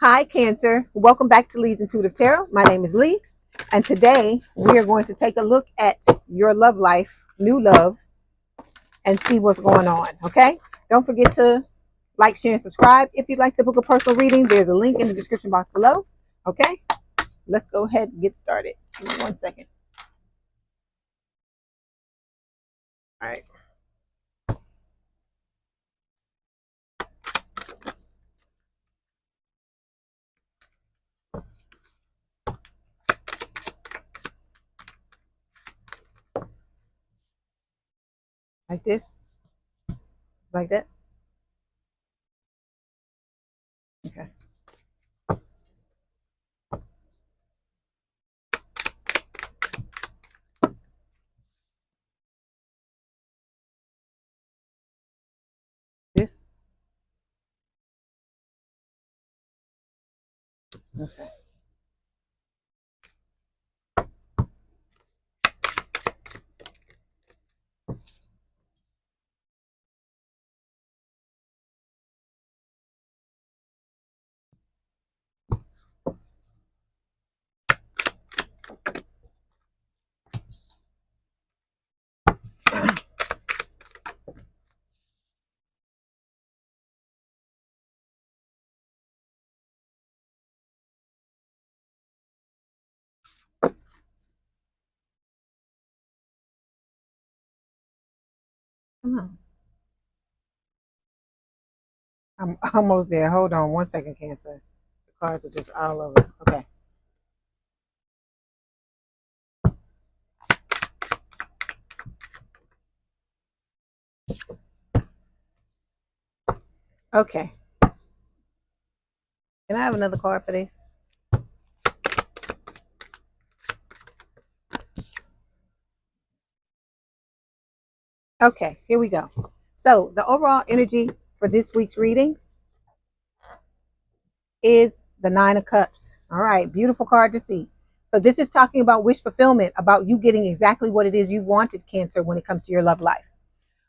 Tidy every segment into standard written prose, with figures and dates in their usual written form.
Hi, Cancer. Welcome back to Leigh's Intuitive Tarot. My name is Leigh, and today we are going to take a look at your love life, new love, and see what's going on. Okay? Don't forget to like, share, and subscribe. If you'd like to book a personal reading, there's a link in the description box below. Okay? Let's go ahead and get started. Give me 1 second. All right. Like this? Like that? Okay. This? Okay. Come on. I'm almost there. Hold on 1 second, Cancer. The cards are just all over. Okay. Okay. Can I have another card for this? Okay, here we go. So the overall energy for this week's reading is the Nine of Cups. All right, beautiful card to see. So this is talking about wish fulfillment, about you getting exactly what it is you wanted, Cancer, when it comes to your love life.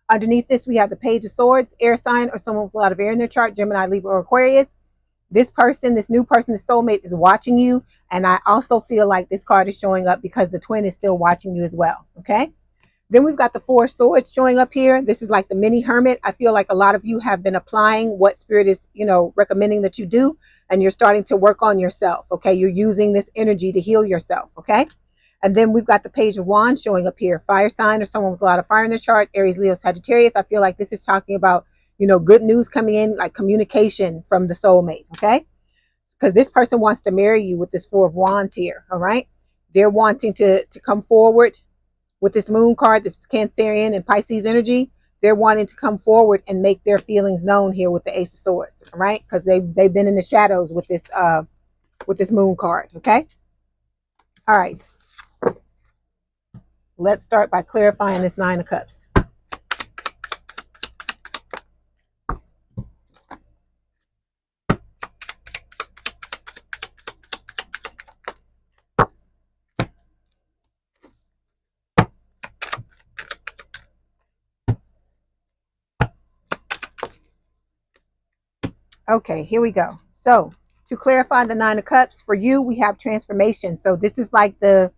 Underneath this, we have the Page of Swords, air sign, or someone with a lot of air in their chart, Gemini, Libra, or Aquarius. This person, this new person, this soulmate is watching you. And I also feel like this card is showing up because the twin is still watching you as well. Okay. Then we've got the Four Swords showing up here. This is like the mini hermit. I feel like a lot of you have been applying what spirit is, recommending that you do, and you're starting to work on yourself. Okay. You're using this energy to heal yourself. Okay. And then we've got the Page of Wands showing up here. Fire sign or someone with a lot of fire in their chart, Aries, Leo, Sagittarius. I feel like this is talking about, good news coming in, like communication from the soulmate. Okay. Because this person wants to marry you with this Four of Wands here. All right. They're wanting to come forward with this moon card. This is Cancerian and Pisces energy. They're wanting to come forward and make their feelings known here with the Ace of Swords. All right. Because they've been in the shadows with this moon card. Okay. All right. Let's start by clarifying this Nine of Cups. Okay, here we go. So to clarify the Nine of Cups, for you, we have transformation. So this is like the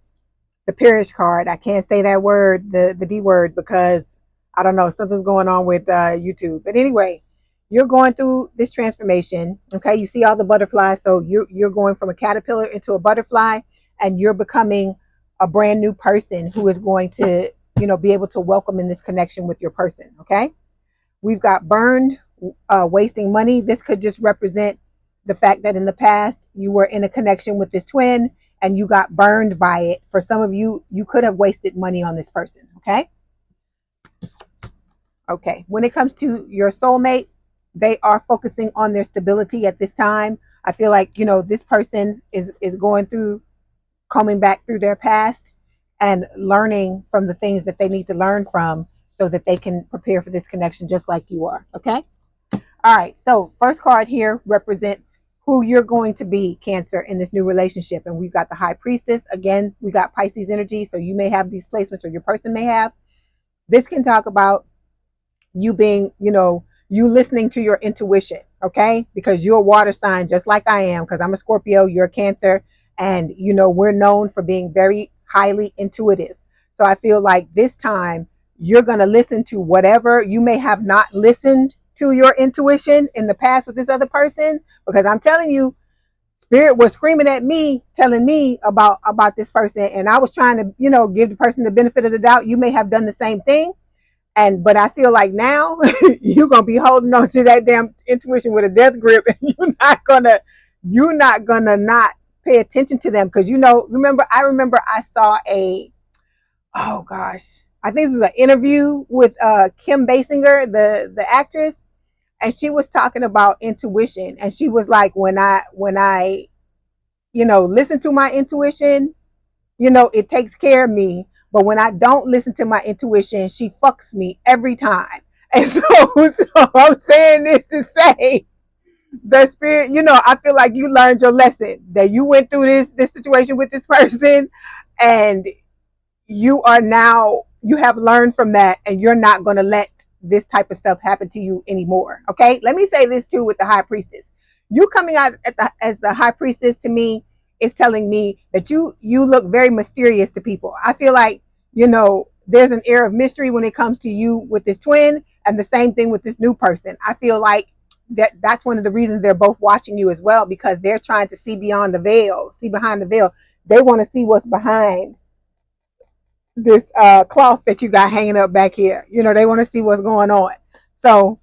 Parish card. I can't say that word, the D word, because I don't know, something's going on with YouTube. But anyway, you're going through this transformation. Okay, you see all the butterflies. So you're going from a caterpillar into a butterfly, and you're becoming a brand new person who is going to, be able to welcome in this connection with your person. Okay, we've got burned, wasting money. This could just represent the fact that in the past you were in a connection with this twin and you got burned by it. For some of you, you could have wasted money on this person. Okay. Okay. When it comes to your soulmate, they are focusing on their stability at this time. I feel like, this person is going through, coming back through their past and learning from the things that they need to learn from so that they can prepare for this connection just like you are. Okay. All right. So first card here represents who you're going to be, Cancer, in this new relationship. And we've got the High Priestess. Again, we got Pisces energy. So you may have these placements, or your person may have. This can talk about you being, you listening to your intuition. okay? Because you're a water sign just like I am, because I'm a Scorpio, you're a Cancer, and you know, we're known for being very highly intuitive. So I feel like this time you're going to listen to whatever you may have not listened to your intuition in the past with this other person, because I'm telling you, spirit was screaming at me, telling me about this person, and I was trying to, you know, give the person the benefit of the doubt. You may have done the same thing, and but I feel like now you're gonna be holding on to that damn intuition with a death grip, and you're not gonna not pay attention to them, because you know, remember I saw a, oh gosh, I think this was an interview with Kim Basinger, the actress, and she was talking about intuition, and she was like, when I you know, listen to my intuition, you know, it takes care of me. But when I don't listen to my intuition, she fucks me every time. And so I'm saying this to say, the spirit, you know, I feel like you learned your lesson, that you went through this situation with this person, and you are now, you have learned from that, and you're not going to let this type of stuff happen to you anymore. Okay, let me say this too with the high priestess. You coming out as the high priestess to me is telling me that you look very mysterious to people. I feel like, you know, there's an air of mystery when it comes to you with this twin, and the same thing with this new person. I feel like that's one of the reasons they're both watching you as well, because they're trying to see beyond the veil, see behind the veil. They want to see what's behind this cloth that you got hanging up back here. You know, they want to see what's going on. So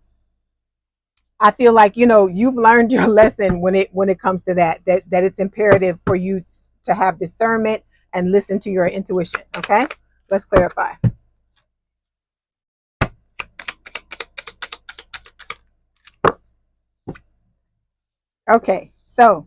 I feel like, you know, you've learned your lesson when it comes to that it's imperative for you to have discernment and listen to your intuition. Okay, let's clarify. Okay, so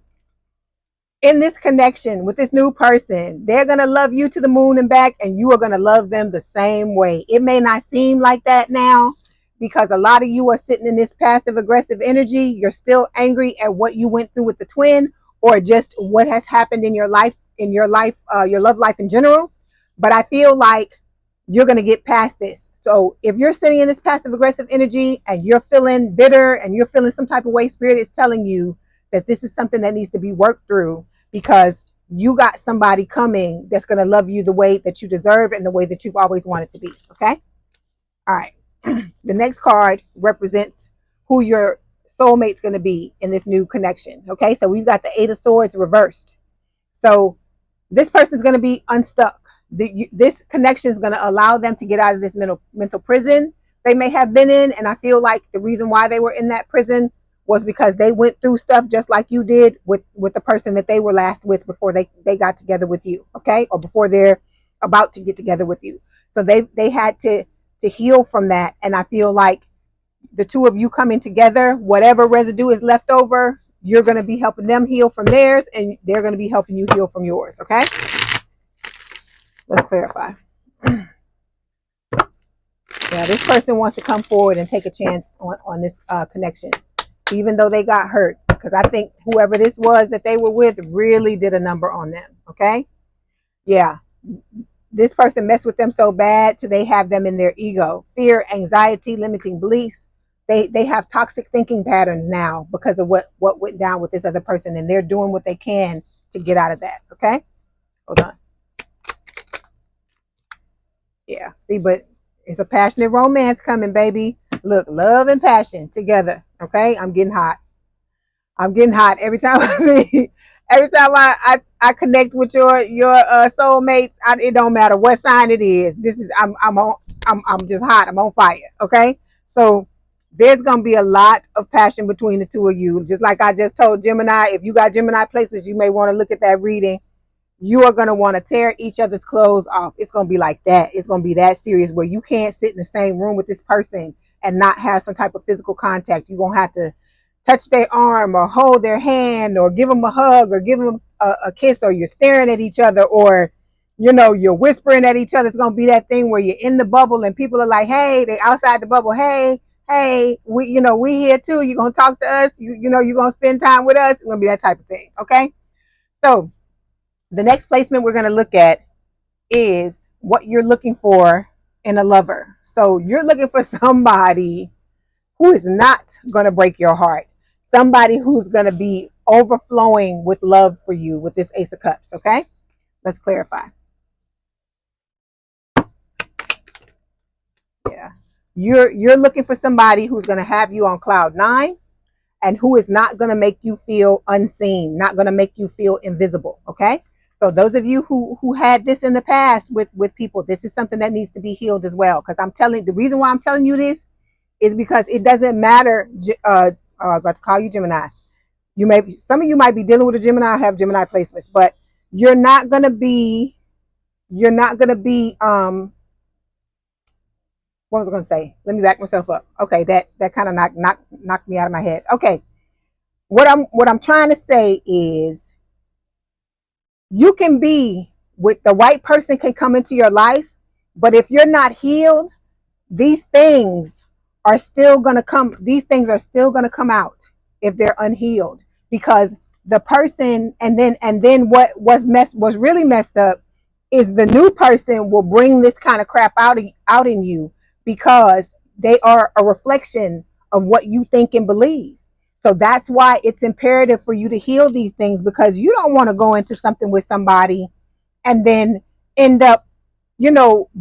in this connection with this new person, they're going to love you to the moon and back, and you are going to love them the same way. It may not seem like that now, because a lot of you are sitting in this passive aggressive energy. You're still angry at what you went through with the twin, or just what has happened in your life, your love life in general. But I feel like you're going to get past this. So if you're sitting in this passive aggressive energy and you're feeling bitter and you're feeling some type of way, spirit is telling you that this is something that needs to be worked through, because you got somebody coming that's going to love you the way that you deserve and the way that you've always wanted to be. Okay. All right. The next card represents who your soulmate's going to be in this new connection. Okay. So we've got the Eight of Swords reversed. So this person's going to be unstuck. This connection is going to allow them to get out of this mental prison they may have been in. And I feel like the reason why they were in that prison was because they went through stuff just like you did with the person that they were last with before they got together with you. Okay. Or before they're about to get together with you. So they had to heal from that. And I feel like the two of you coming together, whatever residue is left over, you're going to be helping them heal from theirs, and they're going to be helping you heal from yours. Okay. Let's clarify. Yeah, this person wants to come forward and take a chance on this connection, even though they got hurt, because I think whoever this was that they were with really did a number on them. Okay. Yeah. This person messed with them so bad till they have them in their ego. Fear, anxiety, limiting beliefs. They have toxic thinking patterns now because of what went down with this other person, and they're doing what they can to get out of that. Okay. Hold on. Yeah. See, but it's a passionate romance coming, baby. Look, love and passion together. Okay. I'm getting hot. I'm getting hot every time I see. Every time I connect with your soulmates. It don't matter what sign it is. This is I'm just hot. I'm on fire. Okay. So there's gonna be a lot of passion between the two of you. Just like I just told Gemini, if you got Gemini placements, you may want to look at that reading. You are going to want to tear each other's clothes off. It's going to be like that. It's going to be that serious where you can't sit in the same room with this person and not have some type of physical contact. You're going to have to touch their arm or hold their hand or give them a hug or give them a kiss, or you're staring at each other, or, you know, you're whispering at each other. It's going to be that thing where you're in the bubble and people are like, hey, they outside the bubble. Hey, we here too. You're going to talk to us. You're going to spend time with us. It's going to be that type of thing. Okay. So the next placement we're going to look at is what you're looking for in a lover. So you're looking for somebody who is not going to break your heart. somebody who's going to be overflowing with love for you with this Ace of Cups. Okay, let's clarify. Yeah, you're looking for somebody who's going to have you on cloud 9 and who is not going to make you feel unseen, not going to make you feel invisible. Okay, so those of you who had this in the past with people, this is something that needs to be healed as well. Because the reason why I'm telling you this is because it doesn't matter. About to call you Gemini. Some of you might be dealing with a Gemini, have Gemini placements, but you're not gonna be what was I gonna say? Let me back myself up. Okay, that kind of knocked me out of my head. Okay. What I'm trying to say is you can be with the right person can come into your life, but if you're not healed, these things are still going to come. These things are still going to come out if they're unhealed, because the person, and then what was really messed up is the new person will bring this kind of crap out in you because they are a reflection of what you think and believe. So that's why it's imperative for you to heal these things, because you don't want to go into something with somebody and then end up,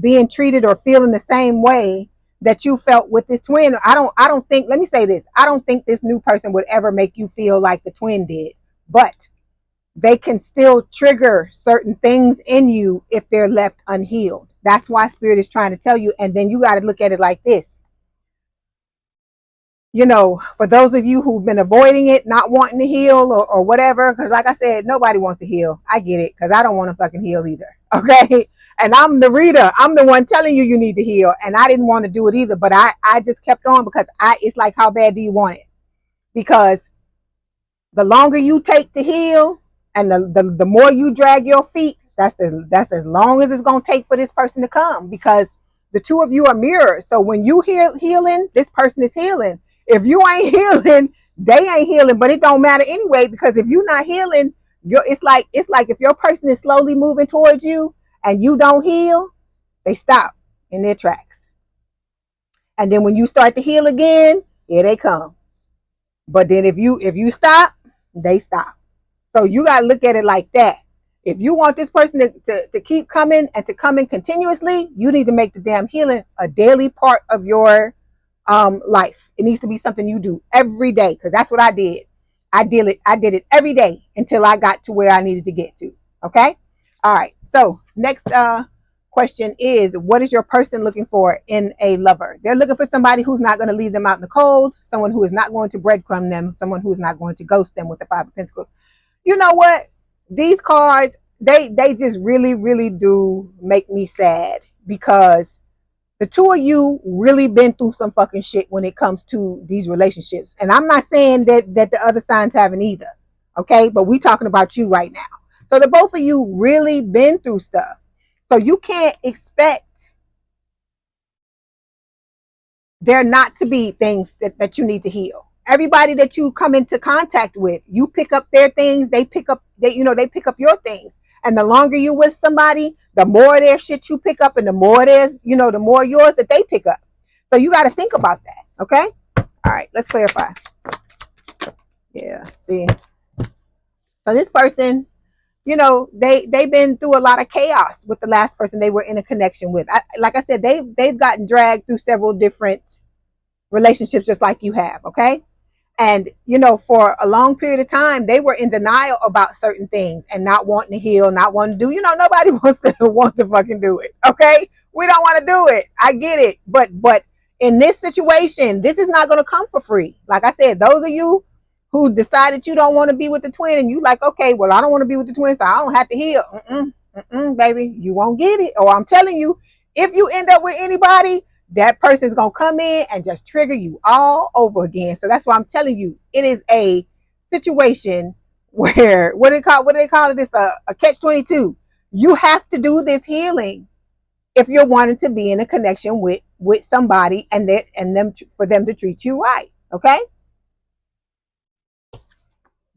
being treated or feeling the same way that you felt with this twin. I don't think, let me say this, I don't think this new person would ever make you feel like the twin did, but they can still trigger certain things in you if they're left unhealed. That's why Spirit is trying to tell you. And then you got to look at it like this. For those of you who've been avoiding it, not wanting to heal or whatever, because like I said, nobody wants to heal. I get it, because I don't want to fucking heal either. Okay. And I'm the reader. I'm the one telling you need to heal. And I didn't want to do it either, but I just kept on because it's like, how bad do you want it? Because the longer you take to heal and the more you drag your feet, that's as long as it's going to take for this person to come, because the two of you are mirrors. So when you healing, this person is healing. If you ain't healing, they ain't healing, but it don't matter anyway, because if you're not healing, it's like if your person is slowly moving towards you and you don't heal, they stop in their tracks. And then when you start to heal again, here they come. But then if you stop, they stop. So you got to look at it like that. If you want this person to keep coming and to come in continuously, you need to make the damn healing a daily part of your life. It needs to be something you do every day, because that's what I did. I did it every day until I got to where I needed to get to. Okay. All right. So next question is, what is your person looking for in a lover? They're looking for somebody who's not going to leave them out in the cold, someone who is not going to breadcrumb them, someone who is not going to ghost them with the 5 of Pentacles. You know what? These cards, they just really, really do make me sad, because the two of you really been through some fucking shit when it comes to these relationships. And I'm not saying that the other signs haven't either. Okay. But we talking about you right now. So the both of you really been through stuff. So you can't expect there not to be things that you need to heal. Everybody that you come into contact with, you pick up their things, they pick up your things. And the longer you're with somebody, the more their shit you pick up, and the more the more yours that they pick up. So you got to think about that. Okay. All right. Let's clarify. Yeah. See. So this person, they've been through a lot of chaos with the last person they were in a connection with. Like I said, they've gotten dragged through several different relationships, just like you have. Okay. And, for a long period of time, they were in denial about certain things and not wanting to heal, not wanting to do, nobody wants to fucking do it. Okay. We don't want to do it. I get it. But in this situation, this is not going to come for free. Like I said, those of you who decided you don't want to be with the twin and you like, okay, well, I don't want to be with the twin, so I don't have to heal. Baby, you won't get it. Or I'm telling you, if you end up with anybody, that person is going to come in and just trigger you all over again. So that's why I'm telling you, it is a situation where, what do they call it? This a catch-22. You have to do this healing if you're wanting to be in a connection with somebody for them to treat you right. Okay.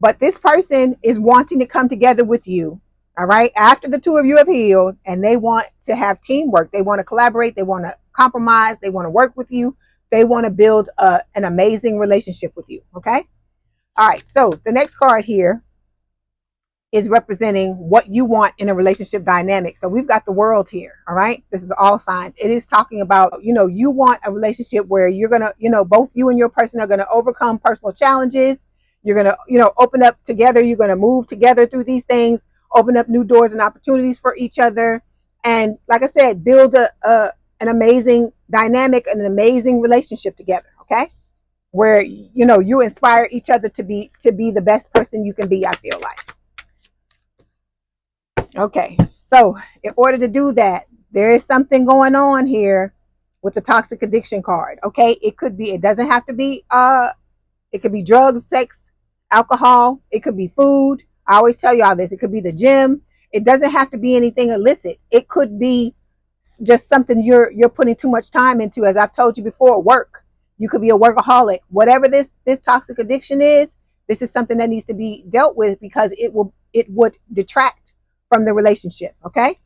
But this person is wanting to come together with you. All right. After the two of you have healed, and they want to have teamwork. They want to collaborate. They want to compromise. They want to work with you. They want to build an amazing relationship with you. Okay. All right, so the next card here is representing what you want in a relationship dynamic. So we've got the world here. All right, this is all signs. It is talking about, you want a relationship where you're gonna, both you and your person are gonna overcome personal challenges. You're gonna, open up together. You're gonna move together through these things, open up new doors and opportunities for each other, and like I said, build an amazing dynamic and an amazing relationship together. Okay, where you inspire each other to be the best person you can be. I feel like. Okay, so in order to do that, there is something going on here with the toxic addiction card. Okay, it doesn't have to be it could be drugs, sex, alcohol, it could be food. I always tell y'all this, it could be the gym. It doesn't have to be anything illicit. It could be just something you're putting too much time into. As I've told you before, work. You could be a workaholic. Whatever this toxic addiction is, this is something that needs to be dealt with because it would detract from the relationship. Okay,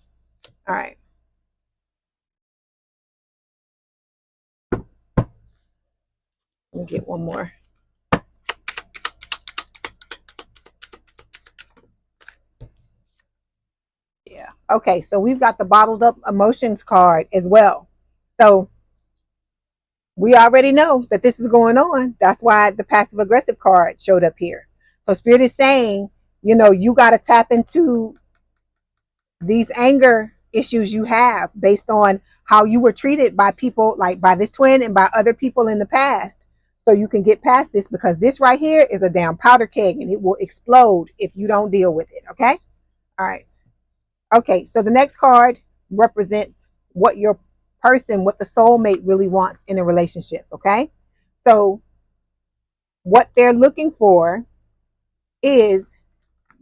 all right. Let me get one more. Yeah. Okay, so we've got the bottled up emotions card as well. So we already know that this is going on. That's why the passive aggressive card showed up here. So Spirit is saying, you got to tap into these anger issues you have based on how you were treated by people, like by this twin and by other people in the past. So you can get past this, because this right here is a damn powder keg and it will explode if you don't deal with it. Okay. All right. Okay. So the next card represents what your person, what the soulmate really wants in a relationship. Okay. So what they're looking for is,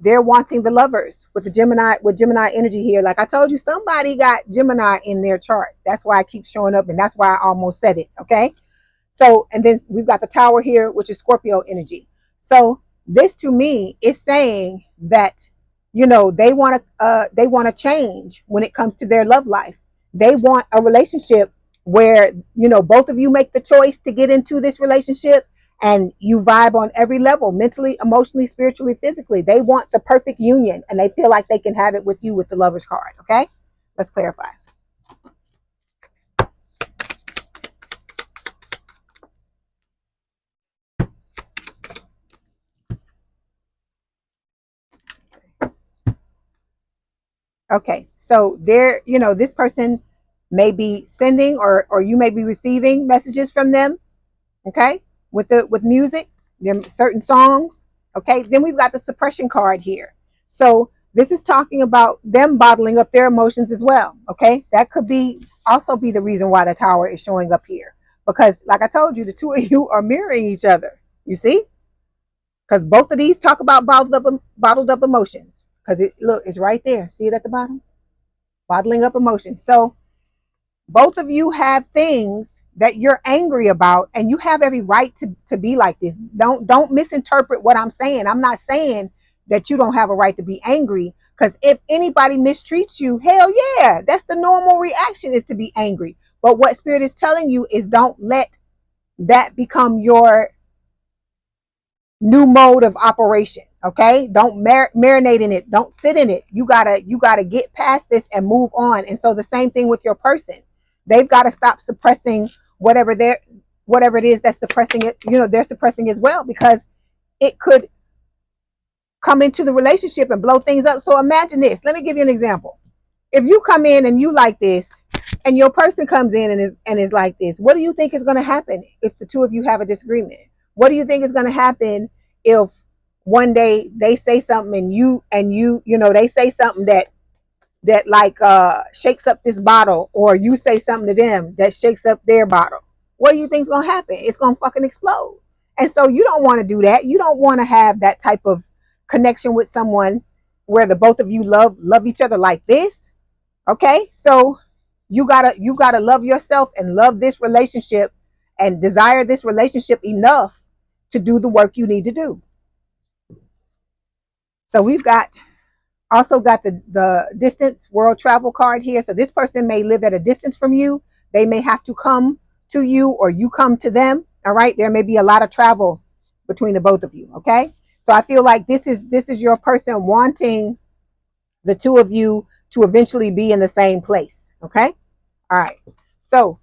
they're wanting the lovers with Gemini energy here. Like I told you, somebody got Gemini in their chart. That's why I keep showing up, and that's why I almost said it. Okay. So, and then we've got the Tower here, which is Scorpio energy. So this to me is saying that, they want to change when it comes to their love life. They want a relationship where, both of you make the choice to get into this relationship and you vibe on every level, mentally, emotionally, spiritually, physically. They want the perfect union and they feel like they can have it with you with the Lover's card. Okay, let's clarify. Okay, so there, this person may be sending, or you may be receiving messages from them. Okay, with music, certain songs. Okay, then we've got the suppression card here. So this is talking about them bottling up their emotions as well. Okay, that could be also be the reason why the Tower is showing up here, because like I told you, the two of you are mirroring each other. You see, because both of these talk about bottled up emotions. Because it's right there. See it at the bottom, bottling up emotions. So both of you have things that you're angry about, and you have every right to be like this. Don't misinterpret what I'm saying. I'm not saying that you don't have a right to be angry, because if anybody mistreats you, hell yeah, that's the normal reaction, is to be angry. But what Spirit is telling you is, don't let that become your new mode of operation. Okay, don't marinate in it, don't sit in it. You gotta get past this and move on. And so the same thing with your person. They've got to stop suppressing whatever it is that's suppressing it. They're suppressing as well, because it could come into the relationship and blow things up. So imagine this. Let me give you an example. If you come in and you like this, and your person comes in and is like this, what do you think is going to happen if the two of you have a disagreement? What do you think is going to happen if one day they say something and they say something that like shakes up this bottle, or you say something to them that shakes up their bottle? What do you think is going to happen? It's going to fucking explode. And so you don't want to do that. You don't want to have that type of connection with someone where the both of you love each other like this. Okay, so you gotta love yourself and love this relationship and desire this relationship enough to do the work you need to do. So we've also got the distance world travel card here. So this person may live at a distance from you. They may have to come to you, or you come to them. All right, there may be a lot of travel between the both of you. Okay, so I feel like this is your person wanting the two of you to eventually be in the same place. Okay, all right. So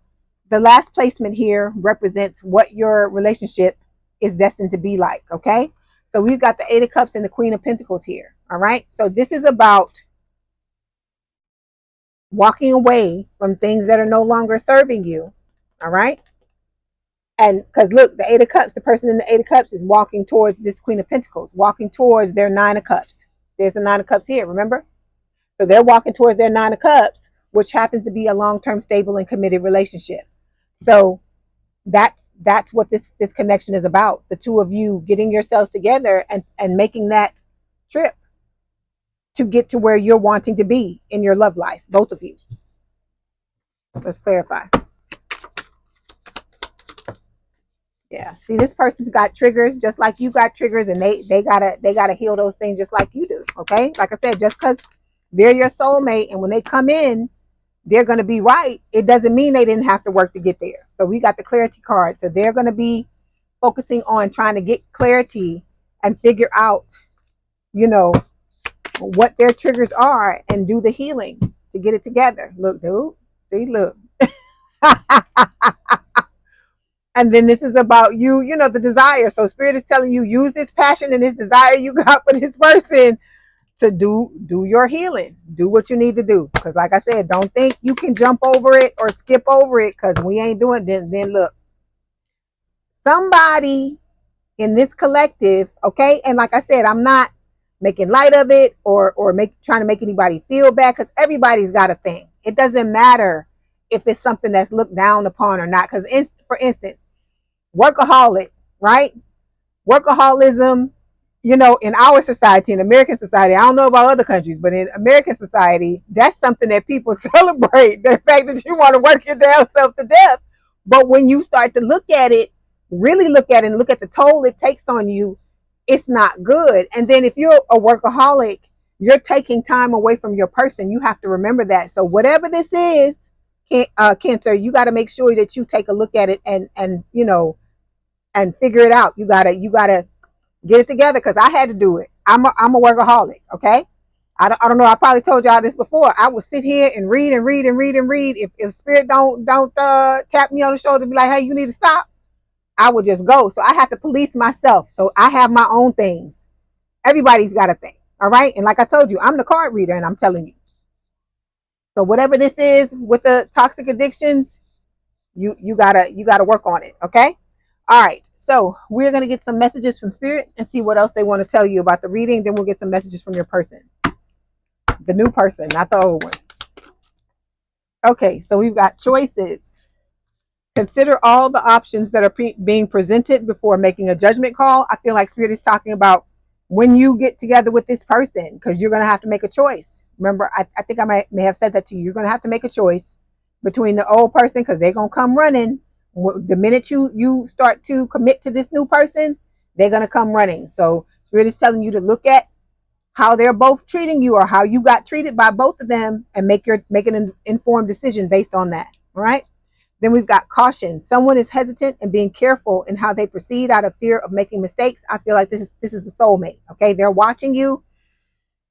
the last placement here represents what your relationship is destined to be like. Okay, so we've got the Eight of Cups and the Queen of Pentacles here. All right, so this is about walking away from things that are no longer serving you. All right, and because look, the Eight of Cups, the person in the Eight of Cups is walking towards this Queen of Pentacles, walking towards their Nine of Cups. There's the Nine of Cups here, remember? So they're walking towards their Nine of Cups, which happens to be a long-term, stable, and committed relationship. So that's what this connection is about. The two of you getting yourselves together and making that trip to get to where you're wanting to be in your love life, both of you. Let's clarify. Yeah, see, this person's got triggers just like you got triggers, and they gotta heal those things just like you do. Okay, like I said, just because they're your soulmate and when they come in they're going to be right, it doesn't mean they didn't have to work to get there. So we got the clarity card. So they're going to be focusing on trying to get clarity and figure out, you know, what their triggers are and do the healing to get it together. Look, dude, see, look. And then this is about you, you know, the desire. So Spirit is telling you, use this passion and this desire you got for this person to do your healing. Do what you need to do, because like I said, don't think you can jump over it or skip over it, because we ain't doing this. Then look, somebody in this collective, okay, and like I said, I'm not making light of it or trying to make anybody feel bad, because everybody's got a thing. It doesn't matter if it's something that's looked down upon or not, because for instance, workaholic, right? Workaholism, you know, in our society, in American society, I don't know about other countries, but in American society, that's something that people celebrate. The fact that you want to work your damn self to death. But when you start to look at it, really look at it and look at the toll it takes on you, it's not good. And then if you're a workaholic, you're taking time away from your person. You have to remember that. So whatever this is, Cancer, you got to make sure that you take a look at it and you know, and figure it out. You gotta get it together, because I had to do it. I'm a workaholic. Okay, I don't know. I probably told y'all this before. I would sit here and read and read and read and read. If Spirit don't tap me on the shoulder and be like, hey, you need to stop, I would just go. So I have to police myself. So I have my own things. Everybody's got a thing. All right, and like I told you, I'm the card reader, and I'm telling you. So whatever this is with the toxic addictions, you gotta work on it. Okay. All right, so we're going to get some messages from Spirit and see what else they want to tell you about the reading. Then we'll get some messages from your person, the new person, not the old one. Okay, so we've got choices. Consider all the options that are being presented before making a judgment call. I feel like Spirit is talking about when you get together with this person, because you're going to have to make a choice. Remember, I think I may have said that to you. You're going to have to make a choice between the old person, because they're going to come running. The minute you start to commit to this new person, they're going to come running. So Spirit is telling you to look at how they're both treating you, or how you got treated by both of them, and make an informed decision based on that. All right. Then we've got caution. Someone is hesitant and being careful in how they proceed out of fear of making mistakes. I feel like this is the soulmate. Okay, they're watching you,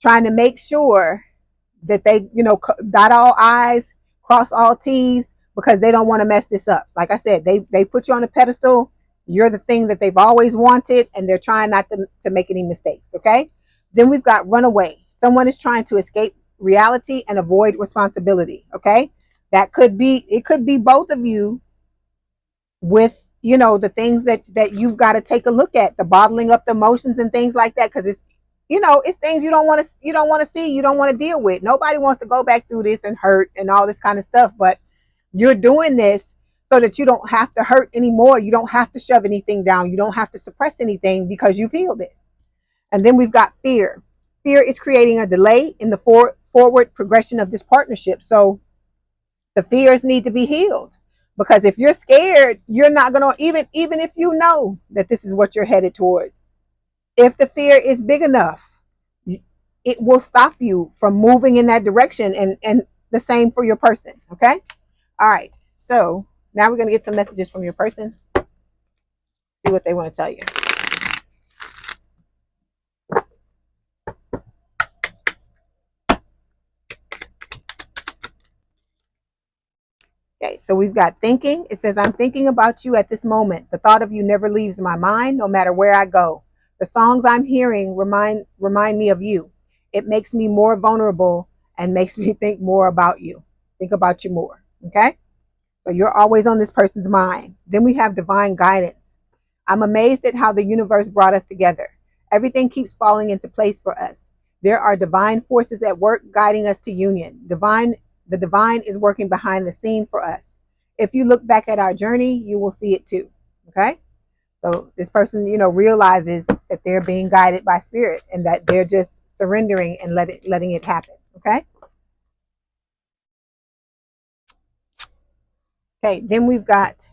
trying to make sure that they, you know, dot all I's, cross all T's, because they don't want to mess this up. Like I said, they put you on a pedestal. You're the thing that they've always wanted, and they're trying not to make any mistakes. Okay. Then we've got runaway. Someone is trying to escape reality and avoid responsibility. Okay. It could be both of you, with, you know, the things that you've got to take a look at, the bottling up the emotions and things like that, because it's, you know, it's things you don't want to see, you don't want to deal with. Nobody wants to go back through this and hurt and all this kind of stuff, but you're doing this so that you don't have to hurt anymore. You don't have to shove anything down. You don't have to suppress anything, because you've healed it. And then we've got fear. Fear is creating a delay in the forward progression of this partnership. So the fears need to be healed, because if you're scared, you're not going to, even if you know that this is what you're headed towards, if the fear is big enough, it will stop you from moving in that direction, and the same for your person. Okay. All right. So now we're going to get some messages from your person. See what they want to tell you. Okay, so we've got thinking. It says, I'm thinking about you at this moment. The thought of you never leaves my mind, no matter where I go. The songs I'm hearing remind me of you. It makes me more vulnerable and makes me think more about you. Think about you more. Okay? So you're always on this person's mind. Then we have divine guidance. I'm amazed at how the universe brought us together. Everything keeps falling into place for us. There are divine forces at work guiding us to union. The divine is working behind the scene for us. If you look back at our journey, you will see it too. Okay? So this person, realizes that they're being guided by spirit and that they're just surrendering and letting it happen. Okay? Okay, then we've got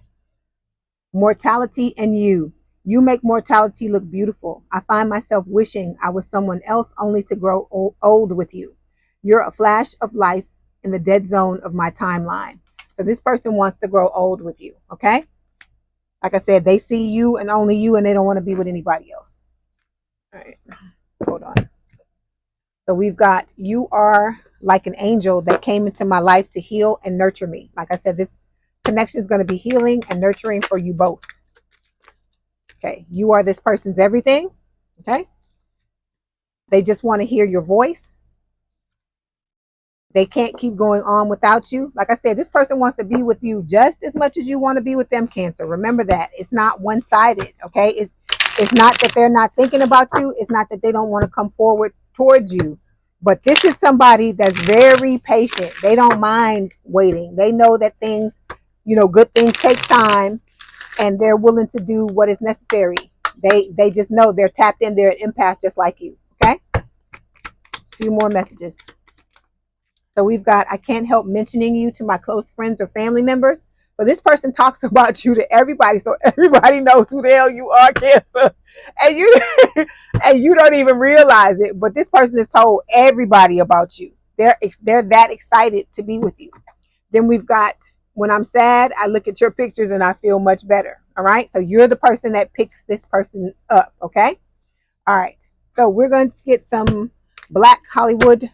mortality and you. You make mortality look beautiful. I find myself wishing I was someone else only to grow old with you. You're a flash of life in the dead zone of my timeline. So this person wants to grow old with you, okay? Like I said, they see you and only you, and they don't want to be with anybody else. All right, hold on. So we've got, you are like an angel that came into my life to heal and nurture me. Like I said, this connection is going to be healing and nurturing for you both. Okay, you are this person's everything. Okay, they just want to hear your voice. They can't keep going on without you. Like I said, this person wants to be with you just as much as you want to be with them, Cancer. Remember that. It's not one-sided, okay? It's not that they're not thinking about you. It's not that they don't want to come forward towards you. But this is somebody that's very patient. They don't mind waiting. They know that things, good things take time, and they're willing to do what is necessary. They just know they're tapped in, they're an empath just like you, okay? Just a few more messages. So we've got, I can't help mentioning you to my close friends or family members. So this person talks about you to everybody, so everybody knows who the hell you are, Cancer. And you and you don't even realize it, but this person has told everybody about you. They're that excited to be with you. Then we've got, when I'm sad, I look at your pictures and I feel much better. All right. So you're the person that picks this person up. Okay. All right. So we're going to get some Black Hollywood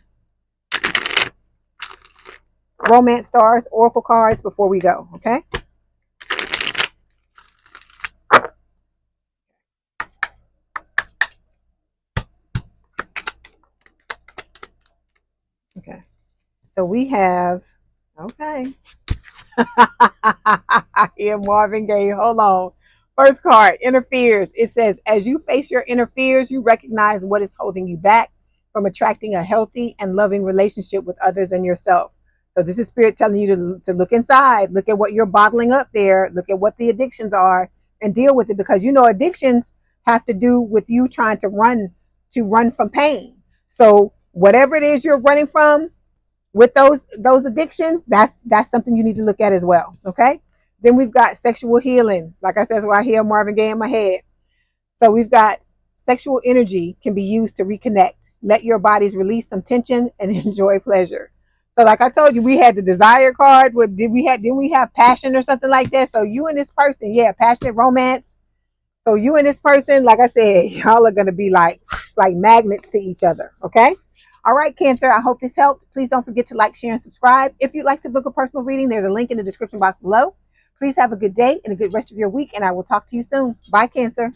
romance stars, oracle cards before we go. Okay. Okay. So we have, okay. Here, Marvin Gaye. Hold on. First card, interferes. It says, as you face your interferes, you recognize what is holding you back from attracting a healthy and loving relationship with others and yourself. So this is spirit telling you to look inside, look at what you're bottling up there, look at what the addictions are and deal with it, because addictions have to do with you trying to run from pain. So whatever it is you're running from, with those addictions, that's something you need to look at as well. Okay. Then we've got sexual healing. Like I said, that's why I hear Marvin Gaye in my head. So we've got sexual energy can be used to reconnect. Let your bodies release some tension and enjoy pleasure. So like I told you, we had the desire card. Didn't we have passion or something like that? So you and this person, yeah, passionate romance. So you and this person, like I said, y'all are gonna be like magnets to each other. Okay. All right, Cancer, I hope this helped. Please don't forget to like, share, and subscribe. If you'd like to book a personal reading, there's a link in the description box below. Please have a good day and a good rest of your week, and I will talk to you soon. Bye, Cancer.